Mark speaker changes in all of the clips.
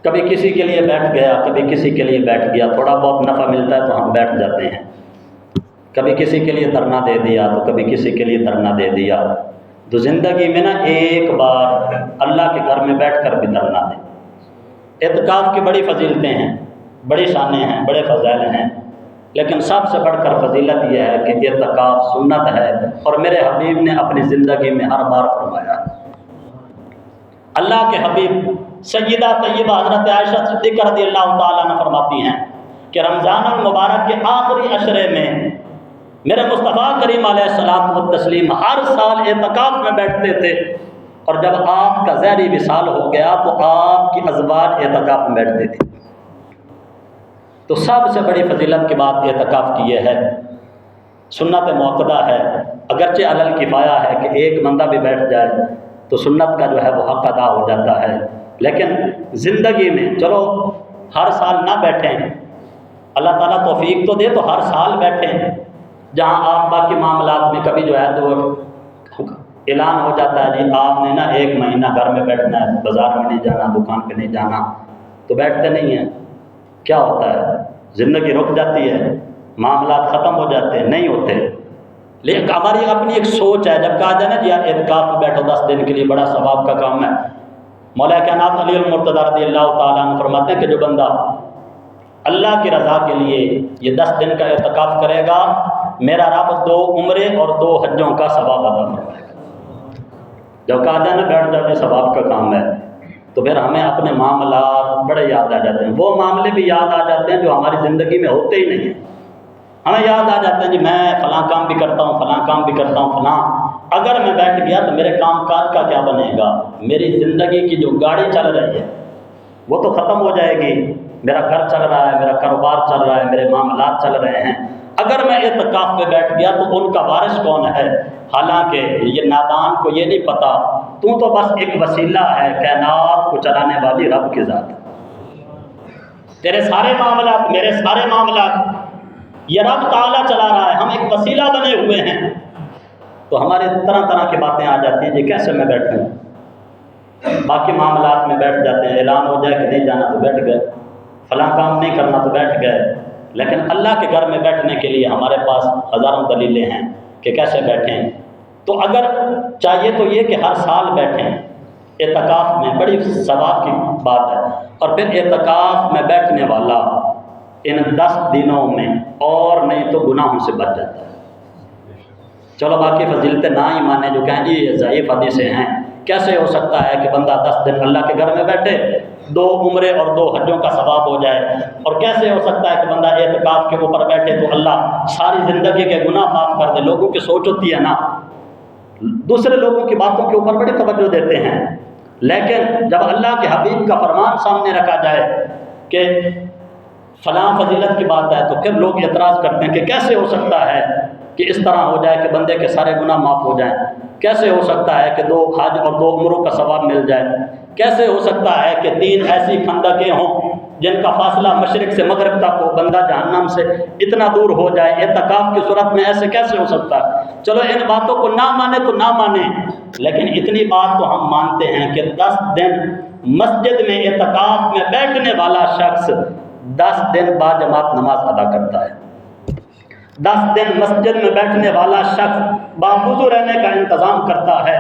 Speaker 1: کبھی کسی کے لیے بیٹھ گیا، کبھی کسی کے لیے بیٹھ گیا، تھوڑا بہت نفع ملتا ہے تو ہم بیٹھ جاتے ہیں، کبھی کسی کے لیے دھرنا دے دیا تو کبھی کسی کے لیے دھرنا دے دیا۔ تو زندگی میں نا ایک بار اللہ کے گھر میں بیٹھ کر بھی دھرنا دیں۔ اعتکاف کی بڑی فضیلتیں ہیں، بڑی شانیں ہیں، بڑے فضائل ہیں، لیکن سب سے بڑھ کر فضیلت یہ ہے کہ اعتکاف سنت ہے، اور میرے حبیب نے اپنی زندگی میں ہر بار فرمایا۔ اللہ کے حبیب سیدہ طیبہ حضرت عائشہ صدیقہ رضی اللہ تعالیٰ عنہ فرماتی ہیں کہ رمضان المبارک کے آخری عشرے میں میرے مصطفیٰ کریم علیہ الصلوۃ والتسلیم ہر سال اعتکاف میں بیٹھتے تھے، اور جب آپ کا ظہری وصال ہو گیا تو آپ کی ازواج اعتکاف میں بیٹھتے تھے۔ تو سب سے بڑی فضیلت کی بات اعتکاف کی یہ ہے، سنت مؤکدہ ہے، اگرچہ علی الکفایہ ہے کہ ایک بندہ بھی بیٹھ جائے تو سنت کا جو ہے وہ حق ادا ہو جاتا ہے، لیکن زندگی میں چلو ہر سال نہ بیٹھیں، اللہ تعالیٰ توفیق تو دے تو ہر سال بیٹھیں، جہاں آپ باقی معاملات میں کبھی جو ہے تو اعلان ہو جاتا ہے جی آپ نے نا 1 مہینہ گھر میں بیٹھنا ہے، بازار میں نہیں جانا، دکان پہ نہیں جانا، تو بیٹھتے نہیں ہیں۔ کیا ہوتا ہے؟ زندگی رک جاتی ہے، معاملات ختم ہو جاتے ہیں، نہیں ہوتے۔ لیکن ہماری اپنی ایک سوچ ہے، جب کہا جائے نا کہ یار اعتکاف میں بیٹھو 10 دن کے لیے، بڑا ثواب کا کام ہے، مولا کائنات علی المرتضیٰ رضی اللہ تعالیٰ عنہ فرماتے ہیں کہ جو بندہ اللہ کی رضا کے لیے یہ 10 دن کا اعتکاف کرے گا، میرا رب 2 عمرے اور 2 حجوں کا ثواب ادا فرمائے گا۔ جب کہا جائے نا بیٹھ جاؤ یہ ثواب کا کام ہے، تو پھر ہمیں اپنے معاملات بڑے یاد آ جاتے ہیں، وہ معاملے بھی یاد آ جاتے ہیں جو ہماری زندگی میں ہوتے ہی نہیں ہیں، ہمیں یاد آ جاتے ہیں جی میں فلاں کام بھی کرتا ہوں، فلاں کام بھی کرتا ہوں، فلاں اگر میں بیٹھ گیا تو میرے کام کاج کا کیا بنے گا، میری زندگی کی جو گاڑی چل رہی ہے وہ تو ختم ہو جائے گی، میرا گھر چل رہا ہے، میرا کاروبار چل رہا ہے، میرے معاملات چل رہے ہیں، اگر میں اعتکاف پہ بیٹھ گیا تو ان کا وارث کون ہے؟ حالانکہ یہ نادان کو یہ نہیں پتا تو بس ایک وسیلہ ہے، کائنات کو چلانے والی رب کی ذات، تیرے سارے معاملات، میرے سارے معاملات یہ رب تعالیٰ چلا رہا ہے، ہم ایک وسیلہ بنے ہوئے ہیں۔ تو ہمارے طرح طرح کی باتیں آ جاتی ہیں جی کیسے میں بیٹھوں، باقی معاملات میں بیٹھ جاتے ہیں، اعلان ہو جائے کہ نہیں جانا تو بیٹھ گئے، فلاں کام نہیں کرنا تو بیٹھ گئے، لیکن اللہ کے گھر میں بیٹھنے کے لیے ہمارے پاس ہزاروں دلیلیں ہیں کہ کیسے بیٹھیں۔ تو اگر چاہیے تو یہ کہ ہر سال بیٹھیں اعتکاف میں، بڑی ثواب کی بات ہے، اور پھر اعتکاف میں بیٹھنے والا ان 10 دنوں میں اور نہیں تو گناہوں سے بچ جاتا ہے۔ چلو باقی فضیلتیں نہ ہی مانے، جو کہیں جی یہ ضعیف حدیثیں ہیں، کیسے ہو سکتا ہے کہ بندہ 10 دن اللہ کے گھر میں بیٹھے، 2 عمرے اور 2 حجوں کا ثواب ہو جائے، اور کیسے ہو سکتا ہے کہ بندہ اعتکاف کے اوپر بیٹھے تو اللہ ساری زندگی کے گناہ معاف کر دے۔ لوگوں کی سوچ ہوتی ہے نا، دوسرے لوگوں کی باتوں کے اوپر بڑی توجہ دیتے ہیں، لیکن جب اللہ کے حبیب کا فرمان سامنے رکھا جائے کہ فلاں فضیلت کی بات ہے تو پھر لوگ اعتراض کرتے ہیں کہ کیسے ہو سکتا ہے کہ اس طرح ہو جائے کہ بندے کے سارے گناہ معاف ہو جائیں، کیسے ہو سکتا ہے کہ 2 حج اور 2 عمروں کا ثواب مل جائے، کیسے ہو سکتا ہے کہ 3 ایسی خندقیں ہوں جن کا فاصلہ مشرق سے مغرب تک ہو، بندہ جہنم سے اتنا دور ہو جائے، اعتکاف کی صورت میں ایسے کیسے ہو سکتا ہے؟ چلو ان باتوں کو نہ مانے تو نہ مانے، لیکن اتنی بات تو ہم مانتے ہیں کہ 10 دن مسجد میں اعتکاف میں بیٹھنے والا شخص 10 دن با جماعت نماز ادا کرتا ہے، 10 دن مسجد میں بیٹھنے والا شخص باوضو رہنے کا انتظام کرتا ہے،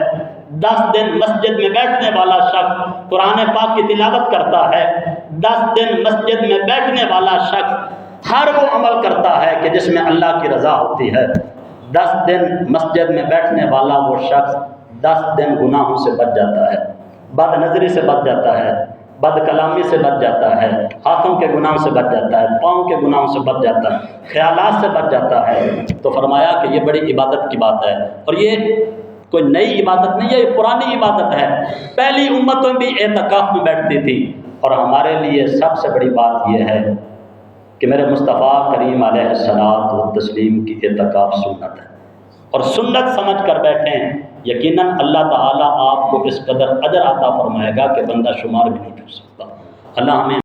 Speaker 1: 10 دن مسجد میں بیٹھنے والا شخص قرآن پاک کی تلاوت کرتا ہے، 10 دن مسجد میں بیٹھنے والا شخص ہر وہ عمل کرتا ہے کہ جس میں اللہ کی رضا ہوتی ہے، 10 دن مسجد میں بیٹھنے والا وہ شخص 10 دن گناہوں سے بچ جاتا ہے، بد نظری سے بچ جاتا ہے، بد کلامی سے بچ جاتا ہے، ہاتھوں کے گناہوں سے بچ جاتا ہے، پاؤں کے گناہوں سے بچ جاتا ہے، خیالات سے بچ جاتا ہے۔ تو فرمایا کہ یہ بڑی عبادت کی بات ہے، اور یہ کوئی نئی عبادت نہیں ہے، یہ پرانی عبادت ہے، پہلی امتوں بھی اعتکاف میں بیٹھتی تھی، اور ہمارے لیے سب سے بڑی بات یہ ہے کہ میرے مصطفیٰ کریم علیہ الصلوۃ والتسلیم کی اعتکاف سنت ہے، اور سنت سمجھ کر بیٹھیں، یقیناً اللہ تعالیٰ آپ کو اس قدر اجر عطا فرمائے گا کہ بندہ شمار بھی نہیں کر سکتا۔ اللہ ہمیں